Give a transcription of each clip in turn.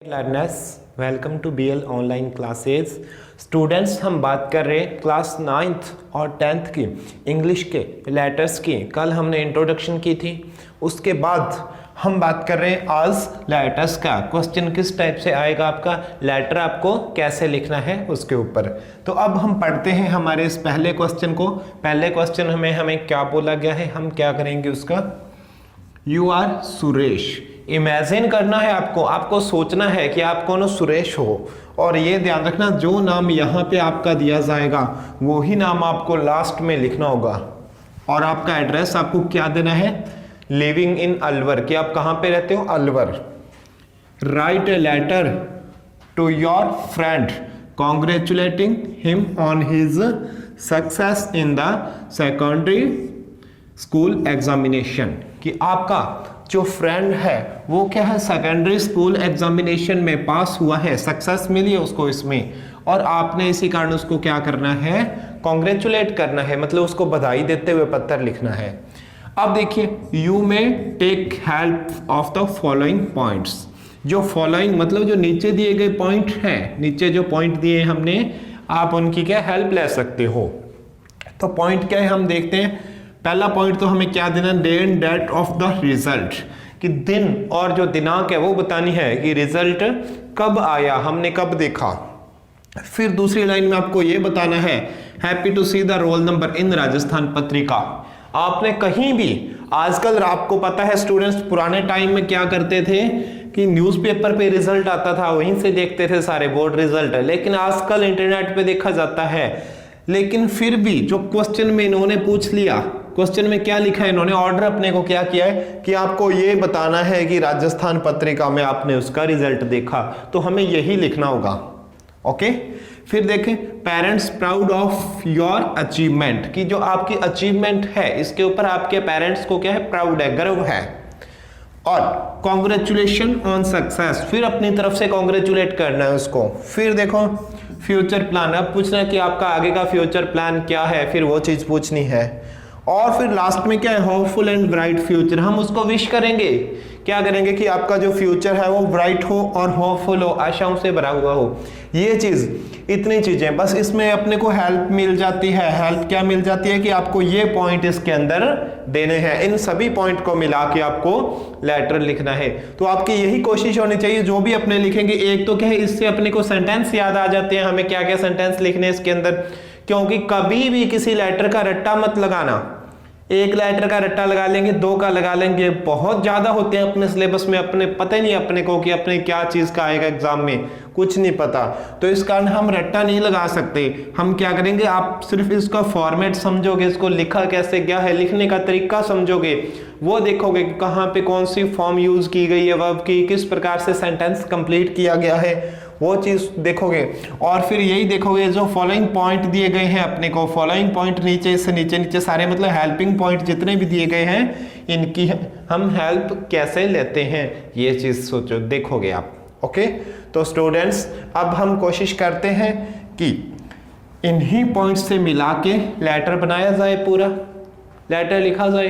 Learners welcome to BL online classes. Students, हम बात कर रहे हैं क्लास 9th और 10th की इंग्लिश के लेटर्स की। कल हमने इंट्रोडक्शन की थी, उसके बाद हम बात कर रहे हैं आज लेटर्स का। क्वेश्चन किस टाइप से आएगा, आपका लेटर आपको कैसे लिखना है उसके ऊपर। तो अब हम पढ़ते हैं हमारे इस पहले क्वेश्चन को। पहले क्वेश्चन हमें क्या बोला गया है, हम क्या करेंगे उसका। You are Suresh. इमेजिन करना है आपको सोचना है कि आप कौन सुरेश हो, और ये ध्यान रखना जो नाम यहाँ पे आपका दिया जाएगा वही नाम आपको लास्ट में लिखना होगा। और आपका एड्रेस आपको क्या देना है, लिविंग इन अलवर, कि आप कहाँ पे रहते हो, Alwar. Write a letter to your friend congratulating him on his success in the secondary school examination, कि आपका जो फ्रेंड है वो क्या है, सेकेंडरी स्कूल एग्जामिनेशन में पास हुआ है, सक्सेस मिली है उसको इसमें, और आपने इसी कारण उसको क्या करना है, कॉन्ग्रेचुलेट करना है, मतलब उसको बधाई देते हुए पत्र लिखना है। अब देखिए, you may take help of the following points. जो फॉलोइंग मतलब जो नीचे दिए गए पॉइंट हैं, नीचे जो पॉइंट दिए हमने, आप उनकी क्या हेल्प ले सकते हो। तो पॉइंट क्या है हम देखते हैं। पहला पॉइंट तो हमें क्या देना, day and date of the result, कि दिन और जो दिनांक है वो बतानी है कि रिजल्ट कब आया, हमने कब देखा। फिर दूसरी लाइन में आपको ये बताना है, happy to see the roll number in Rajasthan Patrika. आपने कहीं भी, आजकल आपको पता है स्टूडेंट्स, पुराने टाइम में क्या करते थे कि न्यूज़पेपर पे रिजल्ट आता था, वहीं से देखते थे सारे बोर्ड रिजल्ट, लेकिन आजकल इंटरनेट पे देखा जाता है। लेकिन फिर भी जो क्वेश्चन में इन्होंने पूछ लिया, क्वेश्चन में क्या लिखा है इन्होंने, ऑर्डर अपने को क्या किया है कि आपको ये बताना है कि राजस्थान पत्रिका में आपने उसका रिजल्ट देखा, तो हमें यही लिखना होगा। ओके, फिर देखें, parents proud of your achievement, कि जो आपकी अचीवमेंट है इसके ऊपर आपके पेरेंट्स को क्या है, प्राउड है, गर्व है। और कॉन्ग्रेचुलेशन ऑन सक्सेस, फिर अपनी तरफ से कॉन्ग्रेचुलेट करना है उसको। फिर देखो फ्यूचर प्लान, अब पूछना है कि आपका आगे का फ्यूचर प्लान क्या है, फिर वो चीज पूछनी है। और फिर लास्ट में क्या है, होपफुल एंड ब्राइट फ्यूचर, हम उसको विश करेंगे, क्या करेंगे कि आपका जो फ्यूचर है वो ब्राइट हो और होपफुल हो, आशाओं से भरा हुआ हो। ये चीज, इतनी चीजें बस इसमें अपने को हेल्प मिल जाती है। हेल्प क्या मिल जाती है कि आपको ये पॉइंट इसके अंदर देने हैं, इन सभी पॉइंट को मिला के आपको लेटर लिखना है। तो आपकी यही कोशिश होनी चाहिए, जो भी अपने लिखेंगे, एक तो क्या है, इससे अपने को सेंटेंस याद आ जाते हैं, हमें क्या क्या सेंटेंस लिखने हैं इसके अंदर। क्योंकि कभी भी किसी लेटर का रट्टा मत लगाना, एक लेटर का रट्टा लगा लेंगे, दो का लगा लेंगे, बहुत ज्यादा होते हैं अपने सिलेबस में, अपने पता ही नहीं अपने को कि अपने क्या चीज का आएगा एग्जाम में, कुछ नहीं पता। तो इस कारण हम रट्टा नहीं लगा सकते। हम क्या करेंगे, आप सिर्फ इसका फॉर्मेट समझोगे, इसको लिखा कैसे गया है, लिखने का तरीका समझोगे, वो देखोगे कि कहाँ पे कौन सी फॉर्म यूज की गई है वर्ब की, किस प्रकार से सेंटेंस कंप्लीट किया गया है, वो चीज देखोगे। और फिर यही देखोगे जो फॉलोइंग पॉइंट दिए गए हैं अपने को, फॉलोइंग पॉइंट नीचे से नीचे सारे, मतलब हेल्पिंग पॉइंट जितने भी दिए गए हैं, इनकी हम हेल्प कैसे लेते हैं, ये चीज सोचो, देखोगे आप। ओके, तो स्टूडेंट्स अब हम कोशिश करते हैं कि इन्हीं पॉइंट से मिला के लेटर बनाया जाए, पूरा लेटर लिखा जाए।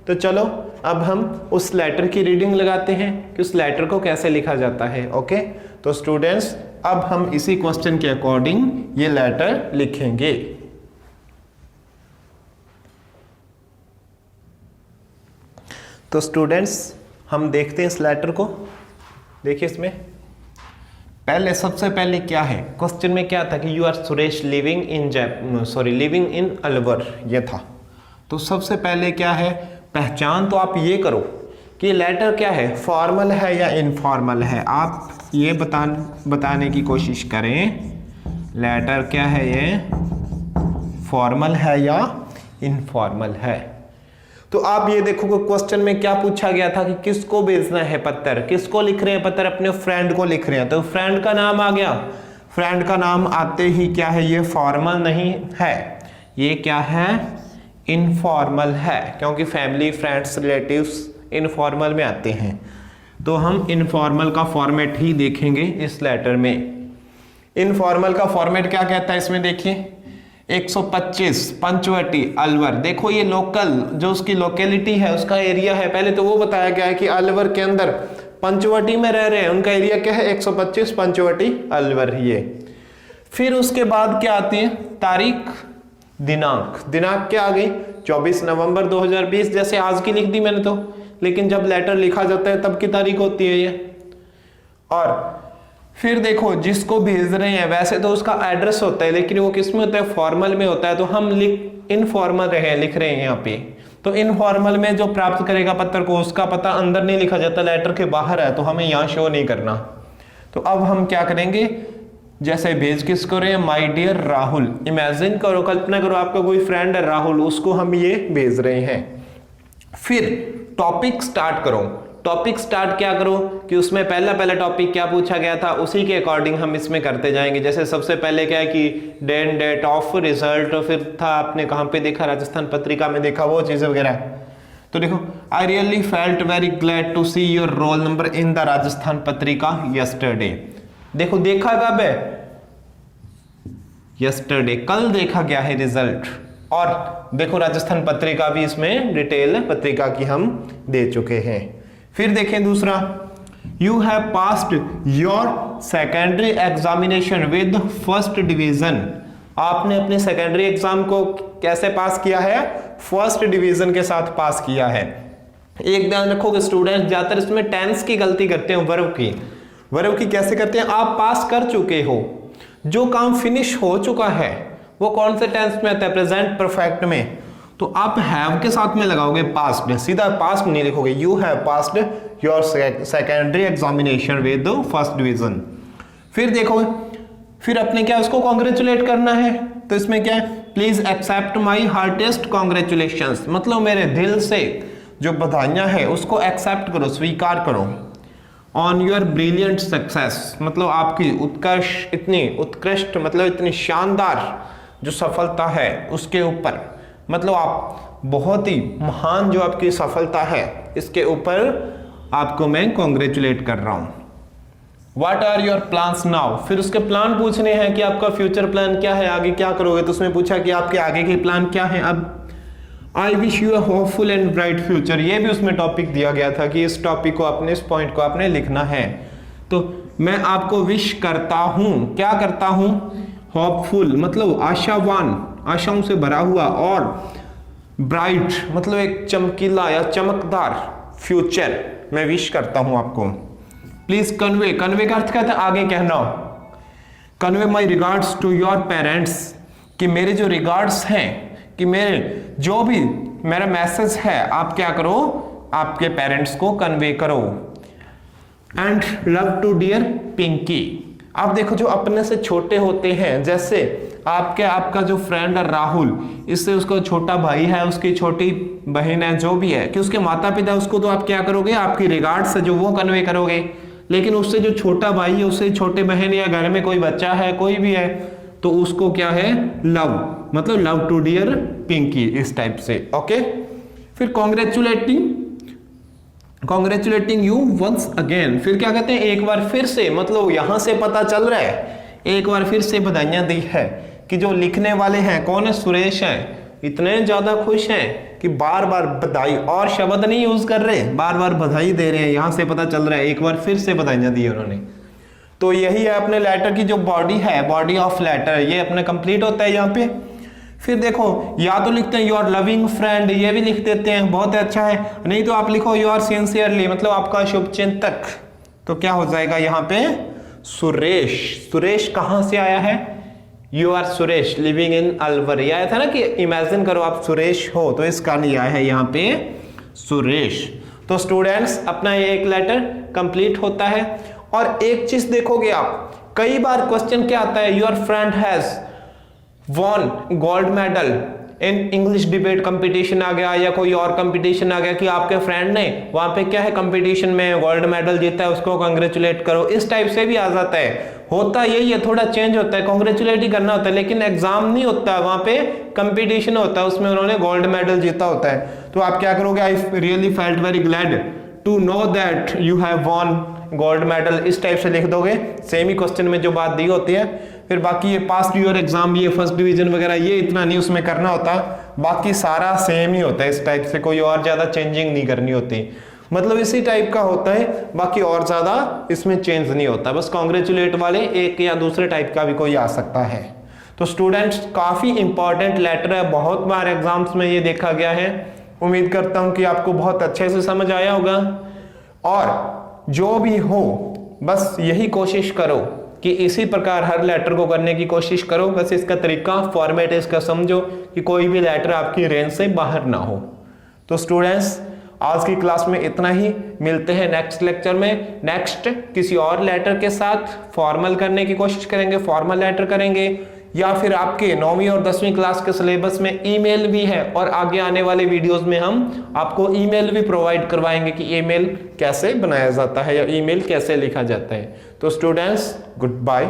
तो चलो अब हम उस लेटर की रीडिंग लगाते हैं कि उस लेटर को कैसे लिखा जाता है। ओके, तो स्टूडेंट्स अब हम इसी क्वेश्चन के अकॉर्डिंग ये लेटर लिखेंगे। तो स्टूडेंट्स हम देखते हैं इस लेटर को। देखिए इसमें पहले, सबसे पहले क्या है, क्वेश्चन में क्या था कि you are Suresh living in Alwar, ये था। तो सबसे पहले क्या है, पहचान तो आप ये करो कि लेटर क्या है, फॉर्मल है या इनफॉर्मल है। आप ये बताने की कोशिश करें, लेटर क्या है, ये फॉर्मल है या इनफॉर्मल है। तो आप ये देखो क्वेश्चन में क्या पूछा गया था कि किसको भेजना है पत्र, किसको लिख रहे हैं पत्र, अपने फ्रेंड को लिख रहे हैं। तो फ्रेंड का नाम आ गया, फ्रेंड का नाम आते ही क्या है, ये फॉर्मल नहीं है, ये क्या है, इनफॉर्मल है, क्योंकि फैमिली, फ्रेंड्स, रिलेटिव्स इनफॉर्मल में आते हैं। तो हम इनफॉर्मल का फॉर्मेट ही देखेंगे इस लेटर में। इनफॉर्मल का फॉर्मेट क्या कहता है इसमें, देखिए 125 पंचवटी अलवर। देखो ये लोकल जो उसकी लोकेलिटी है, उसका एरिया है, पहले तो वो बताया गया है कि अलवर के अंदर पंचवटी में रह रहे हैं, उनका एरिया क्या है 125 पंचवटी अलवर ये। फिर उसके बाद क्या आती है तारीख, दिनांक। दिनांक क्या आ गई 24 नवंबर 2020, जैसे आज की लिख दी मैंने तो, लेकिन जब लेटर लिखा जाता है तब की तारीख होती है ये। और फिर देखो जिसको भेज रहे हैं वैसे तो उसका एड्रेस होता है, लेकिन वो किस में होता है फॉर्मल में होता है, तो हम इनफॉर्मल लिख रहे हैं यहाँ पे। तो इनफॉर्मल में जो प्राप्त करेगा पत्र को उसका पता अंदर नहीं लिखा जाता, लेटर के बाहर है, तो हमें यहाँ शो नहीं करना। तो अब हम क्या करेंगे, जैसे भेज किसको रहे हैं, माय डियर राहुल। इमेजिन करो, कल्पना करो आपका कोई फ्रेंड है राहुल, उसको हम ये भेज रहे हैं। फिर टॉपिक स्टार्ट करो। टॉपिक स्टार्ट क्या करो कि उसमें पहला टॉपिक क्या पूछा गया था उसी के अकॉर्डिंग हम इसमें करते जाएंगे। जैसे सबसे पहले क्या है कि डेट ऑफ रिजल्ट, फिर था आपने कहाँ पे देखा, राजस्थान पत्रिका में देखा, वो चीजें वगैरह। तो देखो, I really felt very glad to see your roll number in the Rajasthan Patrika yesterday. देखो देखा कब है, यस्टरडे, कल देखा गया है रिजल्ट। और देखो राजस्थान पत्रिका भी इसमें डिटेल पत्रिका की हम दे चुके हैं। फिर देखें दूसरा, you have passed your secondary examination with first division. आपने अपने सेकेंडरी एग्जाम को कैसे पास किया है, फर्स्ट डिवीजन के साथ पास किया है। एक ध्यान रखोगे स्टूडेंट, ज्यादातर इसमें टेंस की गलती करते हैं, वर्ब की कैसे करते हैं, आप पास कर चुके हो, जो काम फिनिश हो चुका है वो कौन से टेंस में आता है, प्रेजेंट परफेक्ट में। तो आप हैव के साथ में लगाओगे पास्ट, सीधा पास्ट नहीं लिखोगे, you have passed your secondary examination with first division. फिर देखो, फिर अपने क्या उसको कॉन्ग्रेचुलेट करना है, तो इसमें क्या है, please accept my heartiest congratulations, मतलब मेरे दिल से जो बधाइयां है उसको एक्सेप्ट करो, स्वीकार करो। ऑन योर ब्रिलियंट सक्सेस, मतलब आपकी उत्कृष्ट मतलब इतनी शानदार जो सफलता है उसके ऊपर, मतलब आप बहुत ही महान जो आपकी सफलता है इसके ऊपर आपको मैं कॉन्ग्रेचुलेट कर रहा हूं। What are your plans now? फिर उसके प्लान पूछने हैं कि आपका फ्यूचर प्लान क्या है, आगे क्या करोगे, तो उसमें पूछा कि आपके आगे के प्लान क्या है। अब I wish you a hopeful and bright future, ये भी उसमें टॉपिक दिया गया था कि इस टॉपिक को अपने, इस पॉइंट को आपने लिखना है। तो मैं आपको विश करता हूं, क्या करता हूं, होपफुल मतलब आशावान, आशाओं से भरा हुआ, और ब्राइट मतलब एक चमकीला या चमकदार फ्यूचर मैं विश करता हूं आपको। प्लीज कन्वे का अर्थ कहता है आगे कहना, convey my regards to your parents, कि मेरे जो रिगार्ड्स हैं, कि मेरे जो भी मेरा मैसेज है आप क्या करो, आपके पेरेंट्स को कन्वे करो। And love to dear Pinky. आप देखो जो अपने से छोटे होते हैं, जैसे आपका जो फ्रेंड है राहुल, इससे उसका छोटा भाई है, उसकी छोटी बहन है, जो भी है, कि उसके माता पिता, उसको तो आप क्या करोगे, आपकी रिगार्ड से जो वो कन्वे करोगे। लेकिन उससे जो छोटा भाई है, उससे छोटे बहन, या घर में कोई बच्चा है, कोई भी है, तो उसको क्या है, लव, मतलब लव टू डियर पिंकी, इस टाइप से। ओके, फिर कॉन्ग्रेचुलेटिंग यू वंस अगेन, फिर क्या कहते हैं, एक बार फिर से, मतलब यहां से पता चल रहा है एक बार फिर से बधाइयां दी है, कि जो लिखने वाले हैं कौन है, सुरेश हैं, इतने ज्यादा खुश हैं कि बार बार बधाई, और शब्द नहीं यूज कर रहे, बार बार बधाई दे रहे हैं। यहां से पता चल रहा है एक बार फिर से बधाइयां दी उन्होंने। तो यही है अपने लेटर की जो बॉडी है, बॉडी ऑफ लेटर, ये अपने कंप्लीट होता है यहाँ पे। फिर देखो, या तो लिखते हैं योर लविंग फ्रेंड, ये भी लिख देते हैं, बहुत अच्छा है। नहीं तो आप लिखो योर सिंसियरली, मतलब आपका शुभचिंतक, तो क्या हो जाएगा यहाँ पे, सुरेश। सुरेश कहां से आया है, you are Suresh living in Alwar, ये आया था ना कि इमेजिन करो आप सुरेश हो, तो इसका नहीं आया है यहाँ पे सुरेश। तो स्टूडेंट्स अपना ये एक लेटर कंप्लीट होता है। और एक चीज देखोगे आप, कई बार क्वेश्चन क्या आता है, your friend has won gold medal in English debate competition आ गया, या कोई और कंपटीशन आ गया कि आपके फ्रेंड ने वहां पे क्या है कंपटीशन में गोल्ड मेडल जीता है, उसको कांग्रेचुलेट करो, इस टाइप से भी आ जाता है। होता यही है, थोड़ा चेंज होता है, कांग्रेचुलेट ही करना होता है, लेकिन एग्जाम नहीं होता, वहां पे कंपटीशन होता है, उसमें उन्होंने गोल्ड मेडल जीता होता है। तो आप क्या करोगे, I really felt very glad to know that you have won gold medal, इस टाइप से लिख दोगे, सेम ही क्वेश्चन में जो बात दी होती है। फिर बाकी ये पास योर एग्जाम, ये फर्स्ट डिवीजन वगैरह, ये इतना नहीं उसमें करना होता, बाकी सारा सेम ही होता है इस टाइप से, कोई और ज्यादा चेंजिंग नहीं करनी होती। मतलब इसी टाइप का होता है, बाकी और ज़्यादा इसमें चेंज नहीं होता, बस कॉन्ग्रेचुलेट वाले एक या दूसरे टाइप का भी कोई आ सकता है। तो स्टूडेंट्स काफ़ी इंपॉर्टेंट लेटर है, बहुत बार एग्जाम्स में ये देखा गया है। उम्मीद करता हूँ कि आपको बहुत अच्छे से समझ आया होगा। और जो भी हो बस यही कोशिश करो कि इसी प्रकार हर लेटर को करने की कोशिश करो। बस इसका तरीका, फॉर्मेट इसका समझो कि कोई भी लेटर आपकी रेंज से बाहर ना हो। तो स्टूडेंट्स आज की क्लास में इतना ही, मिलते हैं नेक्स्ट लेक्चर में। नेक्स्ट किसी और लेटर के साथ फॉर्मल करने की कोशिश करेंगे, फॉर्मल लेटर करेंगे, या फिर आपके 9वीं और 10वीं क्लास के सिलेबस में ईमेल भी है, और आगे आने वाले वीडियोस में हम आपको ईमेल भी प्रोवाइड करवाएंगे कि ईमेल कैसे बनाया जाता है या ईमेल कैसे लिखा जाता है। तो स्टूडेंट्स गुड बाय।